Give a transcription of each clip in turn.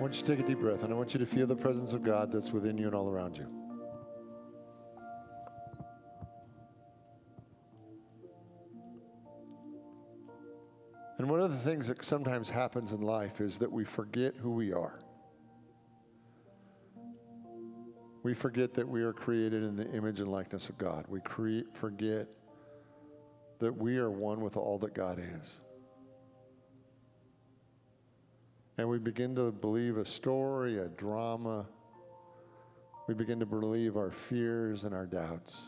want you to take a deep breath, and I want you to feel the presence of God that's within you and all around you. And one of the things that sometimes happens in life is that we forget who we are. We forget that we are created in the image and likeness of God. We forget that we are one with all that God is. And we begin to believe a story, a drama. We begin to believe our fears and our doubts.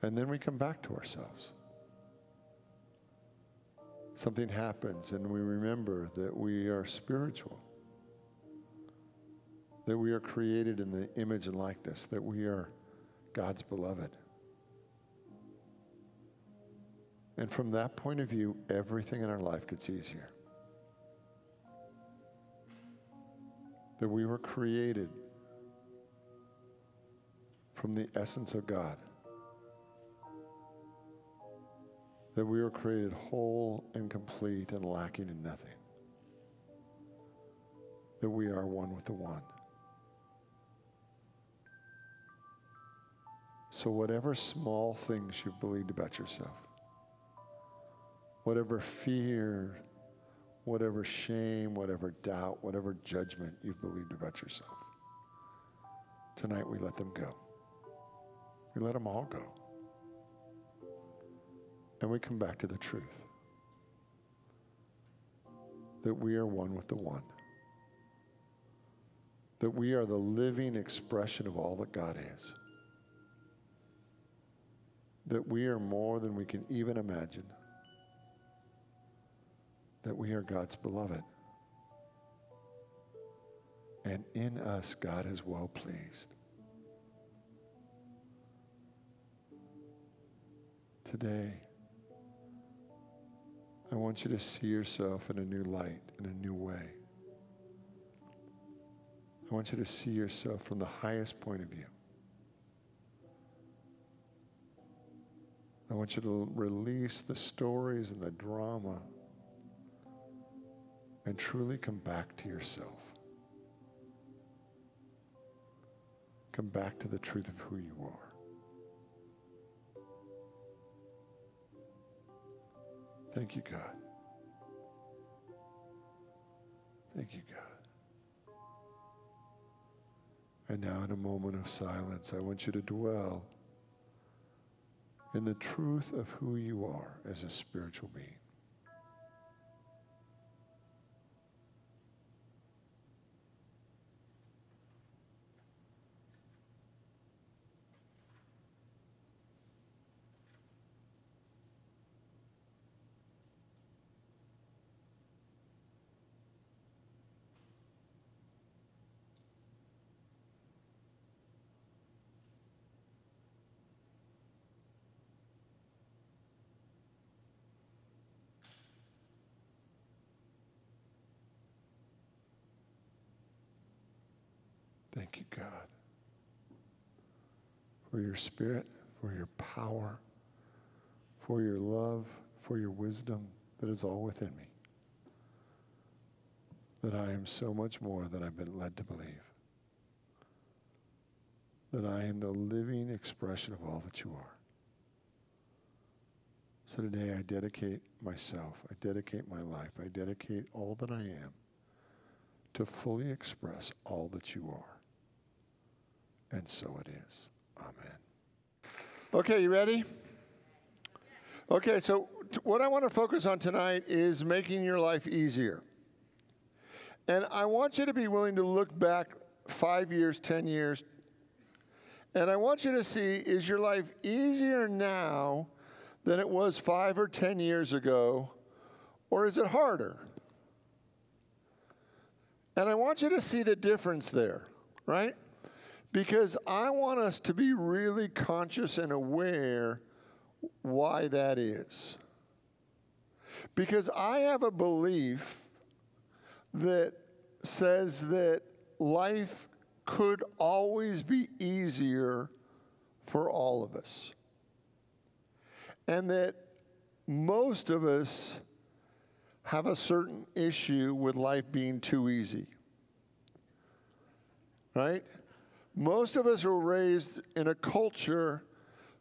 And then we come back to ourselves. Something happens and we remember that we are spiritual. That we are created in the image and likeness. That we are God's beloved. And from that point of view, everything in our life gets easier. That we were created from the essence of God. That we were created whole and complete and lacking in nothing. That we are one with the one. So whatever small things you've believed about yourself, whatever fear, whatever shame, whatever doubt, whatever judgment you've believed about yourself, tonight we let them go. We let them all go. And we come back to the truth. That we are one with the one. That we are the living expression of all that God is. That we are more than we can even imagine. That we are God's beloved. And in us, God is well pleased. Today, I want you to see yourself in a new light, in a new way. I want you to see yourself from the highest point of view. I want you to release the stories and the drama and truly come back to yourself. Come back to the truth of who you are. Thank you, God. Thank you, God. And now in a moment of silence, I want you to dwell in the truth of who you are as a spiritual being. Thank you, God, for your spirit, for your power, for your love, for your wisdom that is all within me. That I am so much more than I've been led to believe. That I am the living expression of all that you are. So today I dedicate myself, I dedicate my life, I dedicate all that I am to fully express all that you are. And so it is. Amen. Okay, you ready? Okay, so what I want to focus on tonight is making your life easier. And I want you to be willing to look back 5 years, 10 years, and I want you to see, is your life easier now than it was 5 or 10 years ago, or is it harder? And I want you to see the difference there, right? Because I want us to be really conscious and aware why that is. Because I have a belief that says that life could always be easier for all of us. And that most of us have a certain issue with life being too easy. Right? Most of us were raised in a culture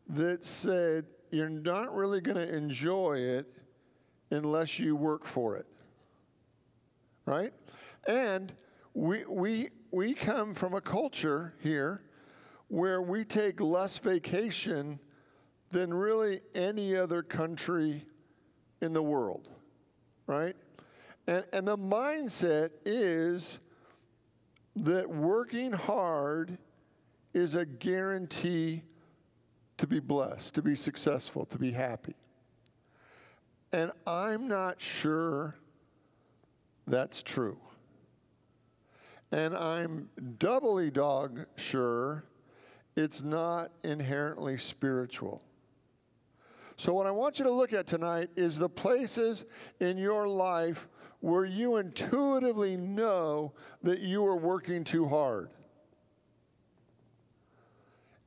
that said you're not really going to enjoy it unless you work for it. Right? And we come from a culture here where we take less vacation than really any other country in the world. Right? And the mindset is that working hard is a guarantee to be blessed, to be successful, to be happy. And I'm not sure that's true. And I'm doubly dog sure it's not inherently spiritual. So what I want you to look at tonight is the places in your life where you intuitively know that you are working too hard.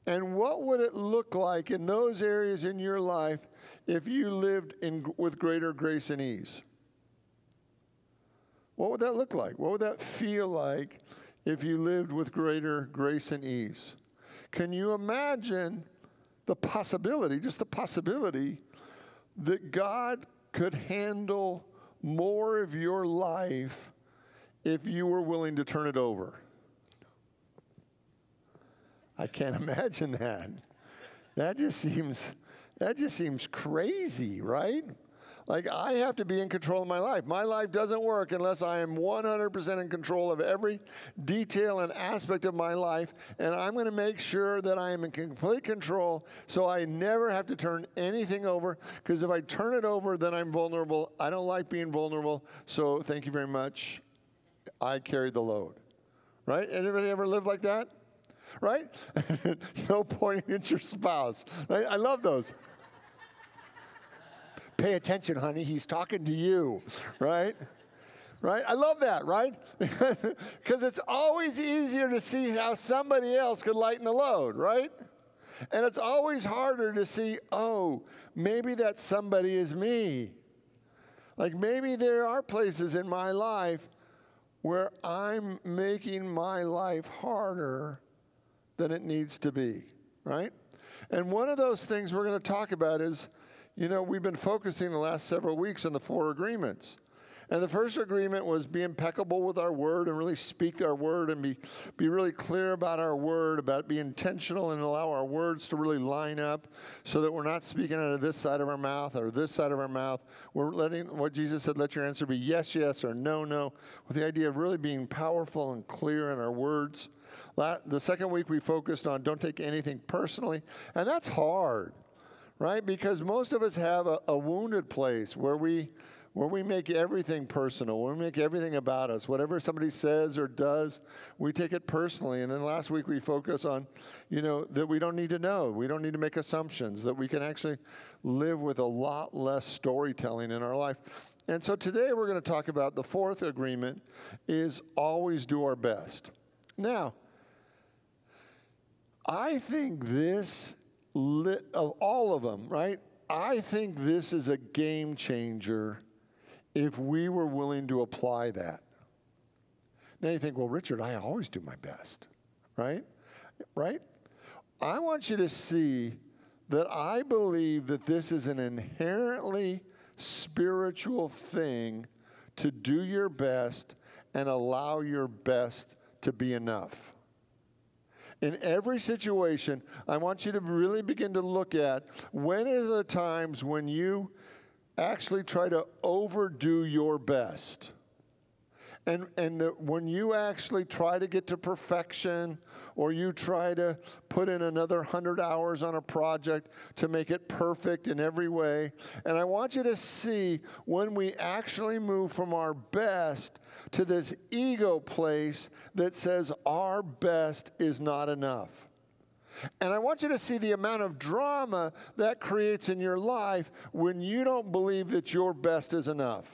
And what would it look like in those areas in your life if you lived with greater grace and ease? What would that look like? What would that feel like if you lived with greater grace and ease? Can you imagine the possibility, just the possibility, that God could handle more of your life if you were willing to turn it over? I can't imagine that. That just seems crazy, right? Like, I have to be in control of my life. My life doesn't work unless I am 100% in control of every detail and aspect of my life, and I'm going to make sure that I am in complete control so I never have to turn anything over, because if I turn it over, then I'm vulnerable. I don't like being vulnerable, so thank you very much. I carry the load. Right? Anybody ever live like that? Right? No pointing at your spouse. Right? I love those. Pay attention, honey. He's talking to you, right? Right? I love that, right? Because it's always easier to see how somebody else could lighten the load, right? And it's always harder to see, oh, maybe that somebody is me. Like, maybe there are places in my life where I'm making my life harder than it needs to be, right? And one of those things we're going to talk about is, you know, we've been focusing the last several weeks on the 4 agreements. And the first agreement was be impeccable with our word and really speak our word and be really clear about our word, about be intentional and allow our words to really line up so that we're not speaking out of this side of our mouth or this side of our mouth. We're letting what Jesus said, let your answer be yes, yes, or no, no, with the idea of really being powerful and clear in our words. The second week we focused on don't take anything personally, and that's hard. Right? Because most of us have a wounded place where we make everything personal, where we make everything about us. Whatever somebody says or does, we take it personally. And then last week we focused on, you know, that we don't need to know. We don't need to make assumptions, that we can actually live with a lot less storytelling in our life. And so today we're going to talk about the 4th agreement is always do our best. Now, I think this of all of them, right? I think this is a game changer if we were willing to apply that. Now you think, well, Richard, I always do my best, right? Right? I want you to see that I believe that this is an inherently spiritual thing to do your best and allow your best to be enough. In every situation, I want you to really begin to look at when are the times when you actually try to overdo your best. And when you actually try to get to perfection, or you try to put in another 100 hours on a project to make it perfect in every way. And I want you to see when we actually move from our best to this ego place that says our best is not enough. And I want you to see the amount of drama that creates in your life when you don't believe that your best is enough.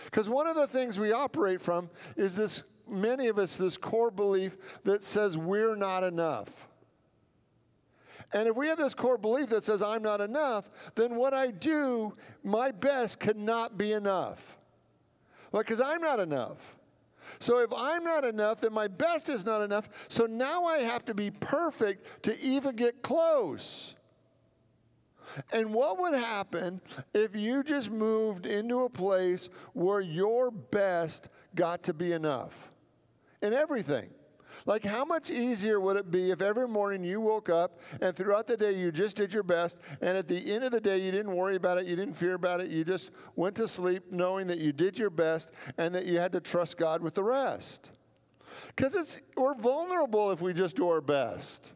Because one of the things we operate from is this, many of us, this core belief that says we're not enough. And if we have this core belief that says I'm not enough, then what I do, my best cannot be enough. Because I'm not enough. So if I'm not enough, then my best is not enough. So now I have to be perfect to even get close. And what would happen if you just moved into a place where your best got to be enough in everything? Like, how much easier would it be if every morning you woke up and throughout the day you just did your best, and at the end of the day you didn't worry about it, you didn't fear about it, you just went to sleep knowing that you did your best and that you had to trust God with the rest? Because we're vulnerable if we just do our best.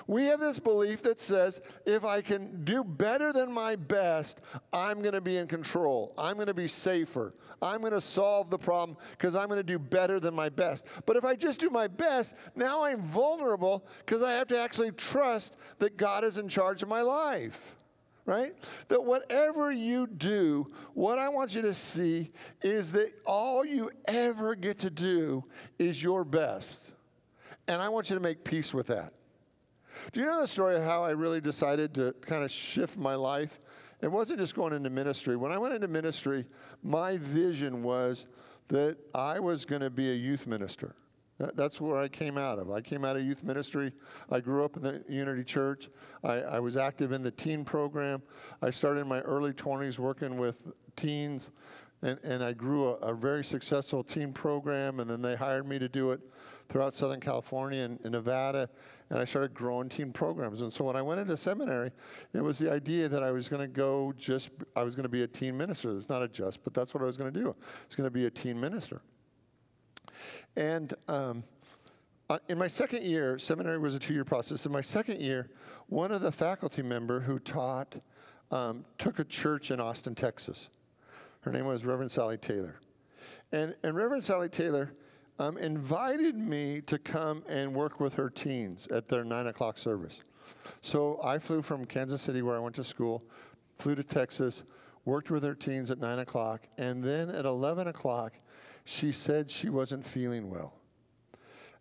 We have this belief that says, if I can do better than my best, I'm going to be in control. I'm going to be safer. I'm going to solve the problem because I'm going to do better than my best. But if I just do my best, now I'm vulnerable because I have to actually trust that God is in charge of my life. Right? That whatever you do, what I want you to see is that all you ever get to do is your best. And I want you to make peace with that. Do you know the story of how I really decided to kind of shift my life? It wasn't just going into ministry. When I went into ministry, my vision was that I was going to be a youth minister. That's where I came out of. I came out of youth ministry. I grew up in the Unity Church. I was active in the teen program. I started in my early 20s working with teens, and I grew a very successful teen program, and then they hired me to do it throughout Southern California and Nevada, and I started growing teen programs. And so when I went into seminary, it was the idea that I was going to be a teen minister. It's not a just, but that's what I was going to do. I was going to be a teen minister. And in my second year, seminary was a 2-year process. In my second year, one of the faculty member who taught took a church in Austin, Texas. Her name was Reverend Sally Taylor. And Reverend Sally Taylor invited me to come and work with her teens at their 9 o'clock service. So I flew from Kansas City, where I went to school, flew to Texas, worked with her teens at 9 o'clock, and then at 11 o'clock, she said she wasn't feeling well.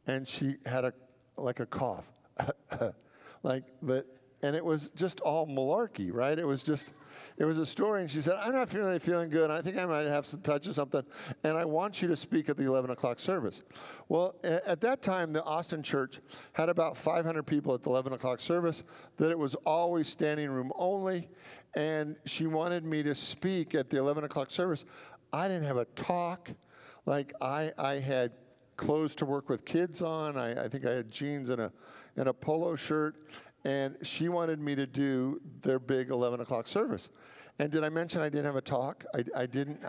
And she had a cough. And it was just all malarkey, right? It was a story, and she said, I'm not feeling good. I think I might have some touch of something, and I want you to speak at the 11 o'clock service. Well, at that time, the Austin church had about 500 people at the 11 o'clock service, that it was always standing room only, and she wanted me to speak at the 11 o'clock service. I didn't have a talk. I had clothes to work with kids on. I think I had jeans and a polo shirt. And she wanted me to do their big 11 o'clock service. And did I mention I didn't have a talk? I didn't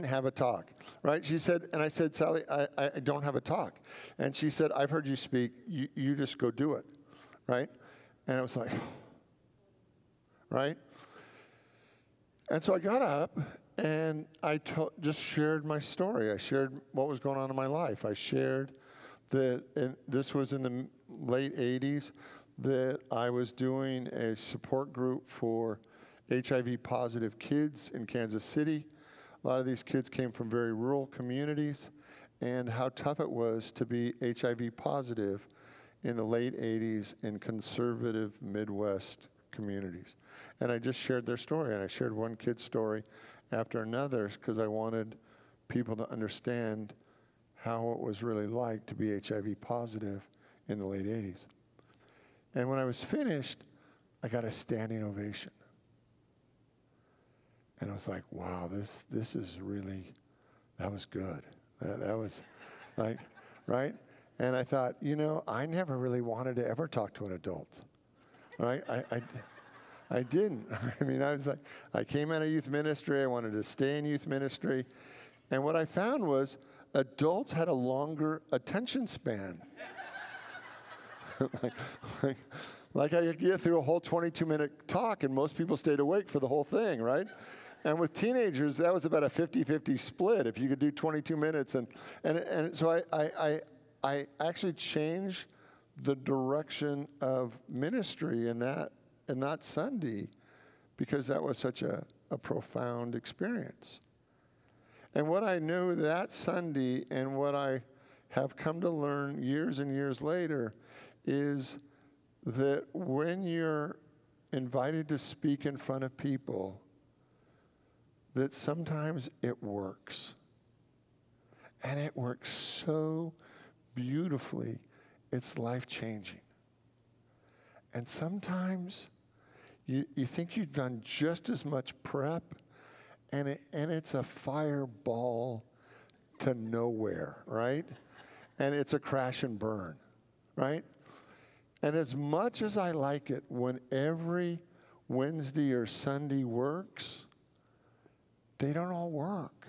have a talk, right? She said, and I said, Sally, I don't have a talk. And she said, I've heard you speak. You just go do it, right? And I was like, right? And so I got up, and I just shared my story. I shared what was going on in my life. I shared that, and this was in the late 80s, that I was doing a support group for HIV positive kids in Kansas City. A lot of these kids came from very rural communities, and how tough it was to be HIV positive in the late 80s in conservative Midwest communities. And I just shared their story, and I shared one kid's story after another because I wanted people to understand how it was really like to be HIV positive in the late 80s. And when I was finished, I got a standing ovation. And I was like, wow, this is really, that was good. That was like, right? And I thought, I never really wanted to ever talk to an adult, right? I didn't. I mean, I was like, I came out of youth ministry. I wanted to stay in youth ministry. And what I found was adults had a longer attention span. like I could get through a whole 22-minute talk, and most people stayed awake for the whole thing, right? And with teenagers, that was about a 50-50 split, if you could do 22 minutes. And so I actually changed the direction of ministry in that Sunday because that was such a profound experience. And what I knew that Sunday and what I have come to learn years and years later is that when you're invited to speak in front of people, that sometimes it works. And it works so beautifully, it's life-changing. And sometimes you think you've done just as much prep, and it's a fireball to nowhere, right? And it's a crash and burn, right? And as much as I like it when every Wednesday or Sunday works, they don't all work.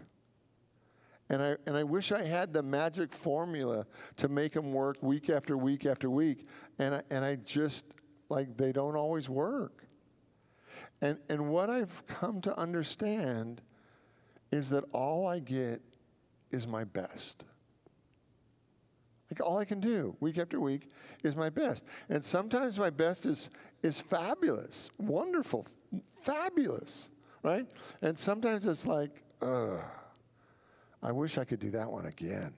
And I wish I had the magic formula to make them work week after week after week. And I just, like, they don't always work. And what I've come to understand is that all I get is my best. Like, all I can do week after week is my best. And sometimes my best is fabulous, wonderful, fabulous, right? And sometimes it's like, I wish I could do that one again.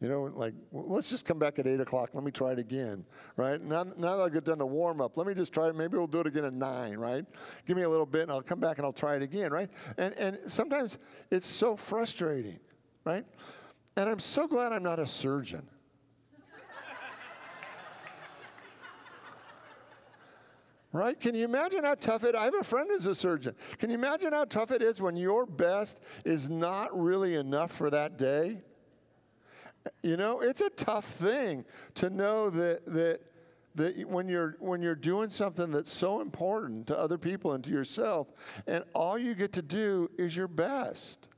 You know, like, let's just come back at 8 o'clock. Let me try it again, right? Now that I get done the warm-up, let me just try it. Maybe we'll do it again at 9, right? Give me a little bit, and I'll come back and I'll try it again, right? And sometimes it's so frustrating, right? And I'm so glad I'm not a surgeon. Right? Can you imagine how tough I have a friend who's a surgeon. Can you imagine how tough it is when your best is not really enough for that day? You know, it's a tough thing to know that when you're doing something that's so important to other people and to yourself, and all you get to do is your best.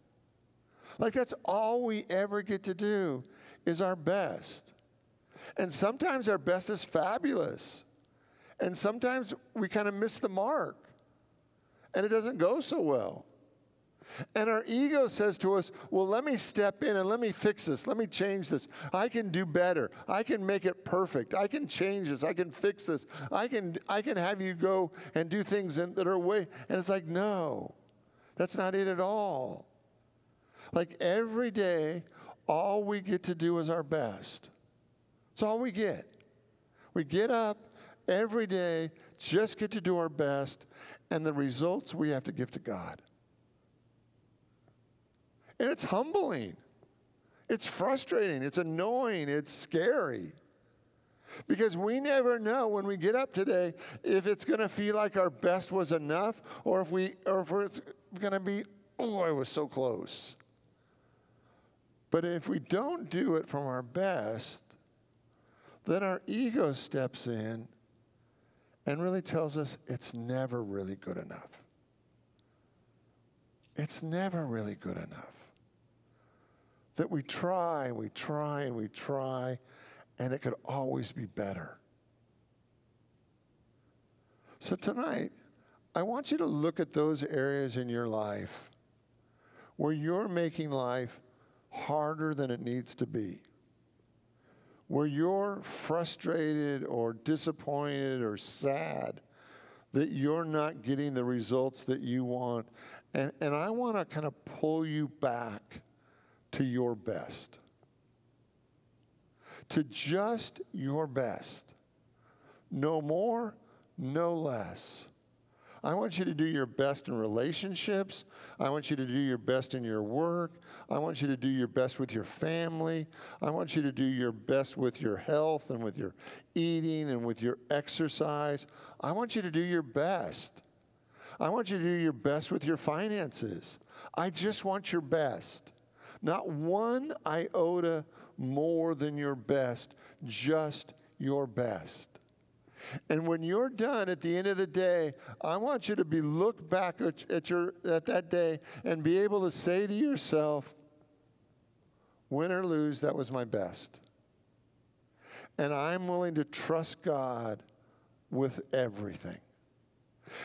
Like, that's all we ever get to do is our best. And sometimes our best is fabulous. And sometimes we kind of miss the mark. And it doesn't go so well. And our ego says to us, well, let me step in and let me fix this. Let me change this. I can do better. I can make it perfect. I can change this. I can fix this. I can have you go and do things that are way. And it's like, no, that's not it at all. Like, every day, all we get to do is our best. It's all we get. We get up every day, just get to do our best, and the results we have to give to God. And it's humbling. It's frustrating. It's annoying. It's scary. Because we never know when we get up today if it's going to feel like our best was enough, or if it's going to be, oh, I was so close. But if we don't do it from our best, then our ego steps in and really tells us it's never really good enough. It's never really good enough. That we try and we try and we try, and it could always be better. So tonight, I want you to look at those areas in your life where you're making life harder than it needs to be, where you're frustrated or disappointed or sad that you're not getting the results that you want. And I want to kind of pull you back to your best, to just your best. No more, no less. I want you to do your best in relationships. I want you to do your best in your work. I want you to do your best with your family. I want you to do your best with your health and with your eating and with your exercise. I want you to do your best. I want you to do your best with your finances. I just want your best. Not one iota more than your best, just your best. And when you're done at the end of the day, I want you to look back at that day and be able to say to yourself, win or lose, that was my best. And I'm willing to trust God with everything.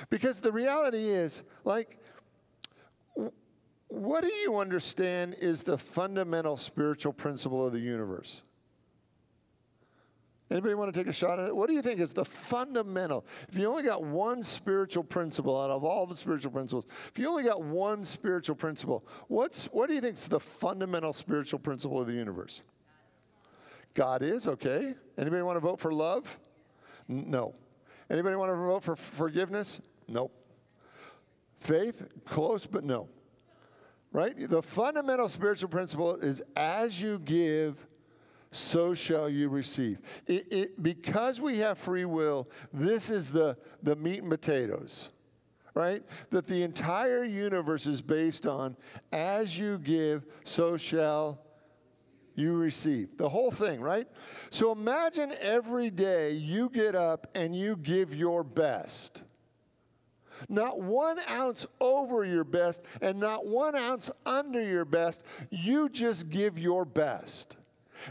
Because the reality is, like, what do you understand is the fundamental spiritual principle of the universe? Anybody want to take a shot at it? What do you think is the fundamental? If you only got one spiritual principle out of all the spiritual principles, if you only got one spiritual principle, what do you think is the fundamental spiritual principle of the universe? God is, okay. Anybody want to vote for love? No. Anybody want to vote for forgiveness? Nope. Faith? Close, but no. Right? The fundamental spiritual principle is as you give, so shall you receive. Because we have free will, this is the meat and potatoes, right? That the entire universe is based on as you give, so shall you receive. The whole thing, right? So imagine every day you get up and you give your best. Not 1 ounce over your best and not 1 ounce under your best. You just give your best.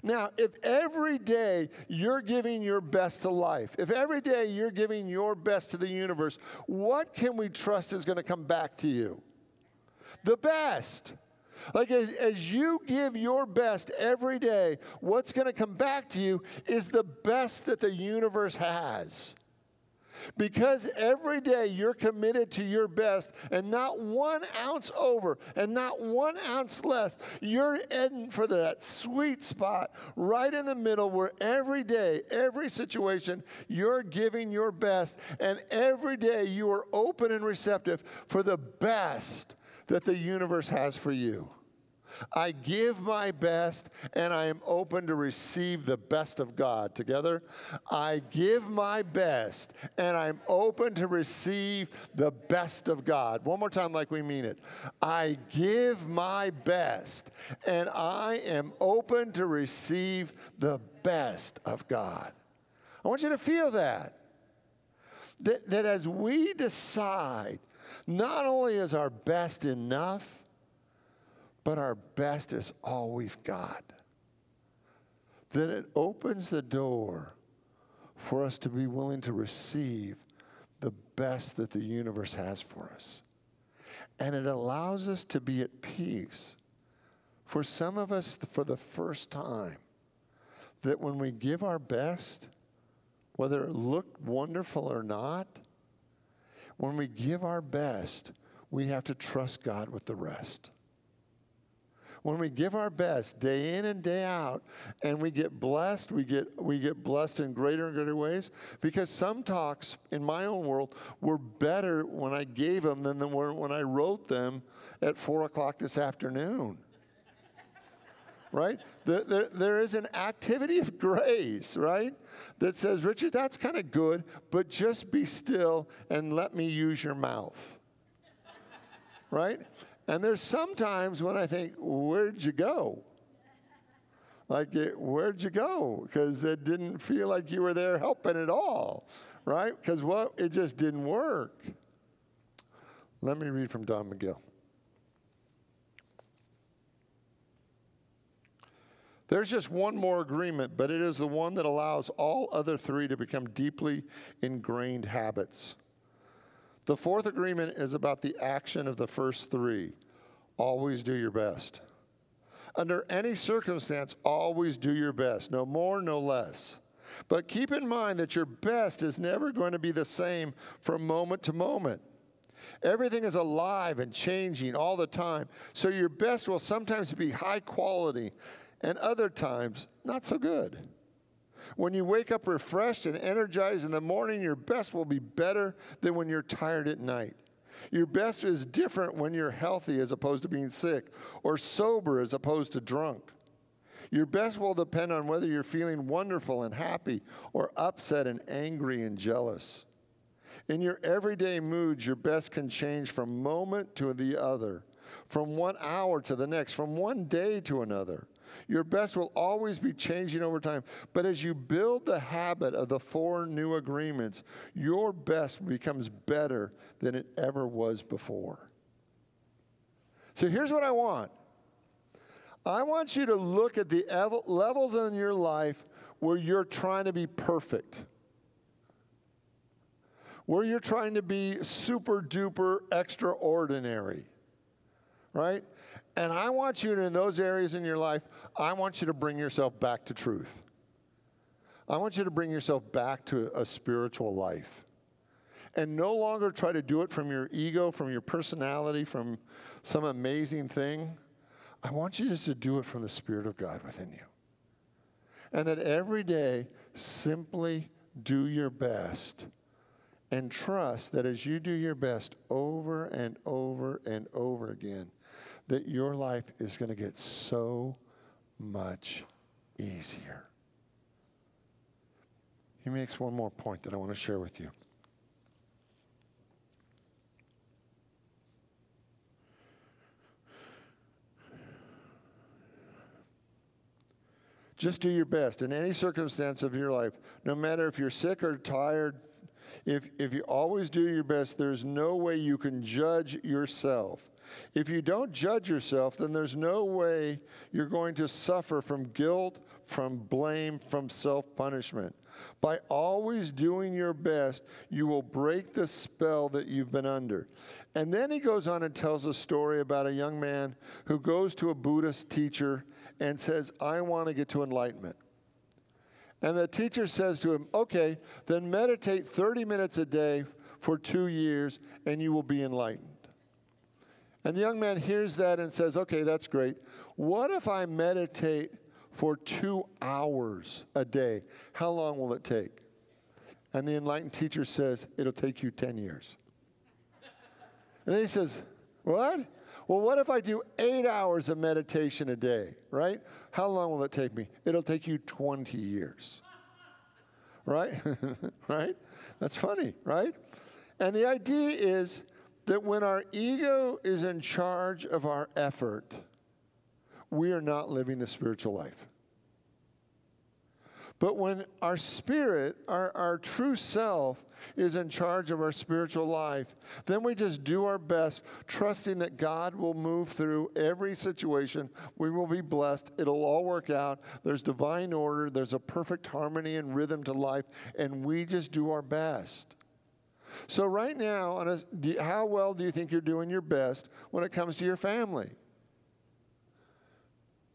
Now, if every day you're giving your best to life, if every day you're giving your best to the universe, what can we trust is going to come back to you? The best. Like as you give your best every day, what's going to come back to you is the best that the universe has. Because every day you're committed to your best and not 1 ounce over and not 1 ounce less. You're heading for that sweet spot right in the middle where every day, every situation, you're giving your best. And every day you are open and receptive for the best that the universe has for you. I give my best, and I am open to receive the best of God. Together, I give my best, and I'm open to receive the best of God. One more time like we mean it. I give my best, and I am open to receive the best of God. I want you to feel that. That as we decide, not only is our best enough, but our best is all we've got. Then it opens the door for us to be willing to receive the best that the universe has for us. And it allows us to be at peace. For some of us, for the first time, that when we give our best, whether it looked wonderful or not, when we give our best, we have to trust God with the rest. When we give our best day in and day out, and we get blessed, we get blessed in greater and greater ways. Because some talks in my own world were better when I gave them than when I wrote them at 4 o'clock this afternoon. Right? There is an activity of grace, right? That says, Richard, that's kind of good, but just be still and let me use your mouth. Right? And there's sometimes when I think, where'd you go? Like, where'd you go? Because it didn't feel like you were there helping at all, right? Because it just didn't work. Let me read from Don McGill. There's just one more agreement, but it is the one that allows all other three to become deeply ingrained habits. The fourth agreement is about the action of the first three. Always do your best. Under any circumstance, always do your best. No more, no less. But keep in mind that your best is never going to be the same from moment to moment. Everything is alive and changing all the time. So your best will sometimes be high quality and other times not so good. When you wake up refreshed and energized in the morning, your best will be better than when you're tired at night. Your best is different when you're healthy as opposed to being sick, or sober as opposed to drunk. Your best will depend on whether you're feeling wonderful and happy, or upset and angry and jealous. In your everyday moods, your best can change from moment to the other, from 1 hour to the next, from one day to another. Your best will always be changing over time. But as you build the habit of the 4 new agreements, your best becomes better than it ever was before. So here's what I want. I want you to look at the levels in your life where you're trying to be perfect, where you're trying to be super duper extraordinary, right? And I want you to, in those areas in your life, I want you to bring yourself back to truth. I want you to bring yourself back to a spiritual life. And no longer try to do it from your ego, from your personality, from some amazing thing. I want you just to do it from the Spirit of God within you. And that every day, simply do your best and trust that as you do your best over and over and over again, that your life is going to get so much easier. He makes one more point that I want to share with you. Just do your best in any circumstance of your life, no matter if you're sick or tired. If you always do your best, there's no way you can judge yourself. If you don't judge yourself, then there's no way you're going to suffer from guilt, from blame, from self-punishment. By always doing your best, you will break the spell that you've been under. And then he goes on and tells a story about a young man who goes to a Buddhist teacher and says, I want to get to enlightenment. And the teacher says to him, okay, then meditate 30 minutes a day for 2 years and you will be enlightened. And the young man hears that and says, okay, that's great. What if I meditate for 2 hours a day? How long will it take? And the enlightened teacher says, it'll take you 10 years. And then he says, what? Well, what if I do 8 hours of meditation a day, right? How long will it take me? It'll take you 20 years. Right? Right? That's funny, right? And the idea is that when our ego is in charge of our effort, we are not living the spiritual life. But when our spirit, our true self, is in charge of our spiritual life, then we just do our best, trusting that God will move through every situation. We will be blessed. It'll all work out. There's divine order. There's a perfect harmony and rhythm to life, and we just do our best. So right now, how well do you think you're doing your best when it comes to your family?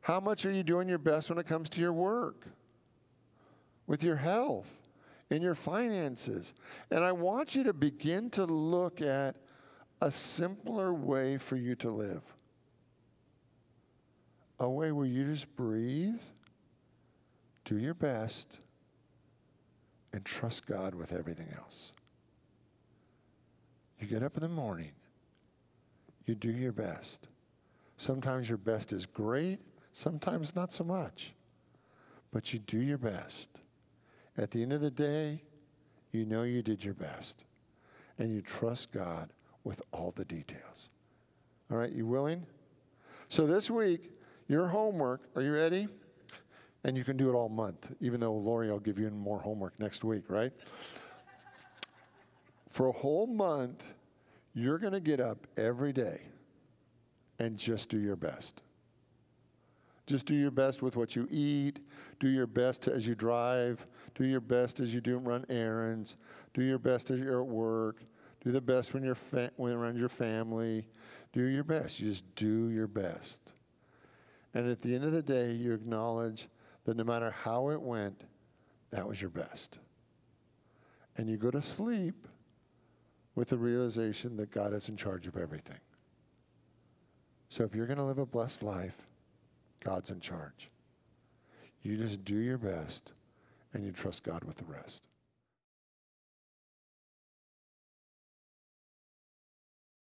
How much are you doing your best when it comes to your work? With your health, in your finances. And I want you to begin to look at a simpler way for you to live. A way where you just breathe, do your best, and trust God with everything else. You get up in the morning, you do your best. Sometimes your best is great, sometimes not so much. But you do your best. At the end of the day, you know you did your best. And you trust God with all the details. All right, you willing? So this week, your homework, are you ready? And you can do it all month, even though Lori will give you more homework next week, right? For a whole month, you're going to get up every day and just do your best. Just do your best with what you eat. Do your best as you drive. Do your best as you run errands. Do your best as you're at work. Do the best when you're around your family. Do your best. You just do your best. And at the end of the day, you acknowledge that no matter how it went, that was your best. And you go to sleep with the realization that God is in charge of everything. So if you're going to live a blessed life, God's in charge. You just do your best, and you trust God with the rest.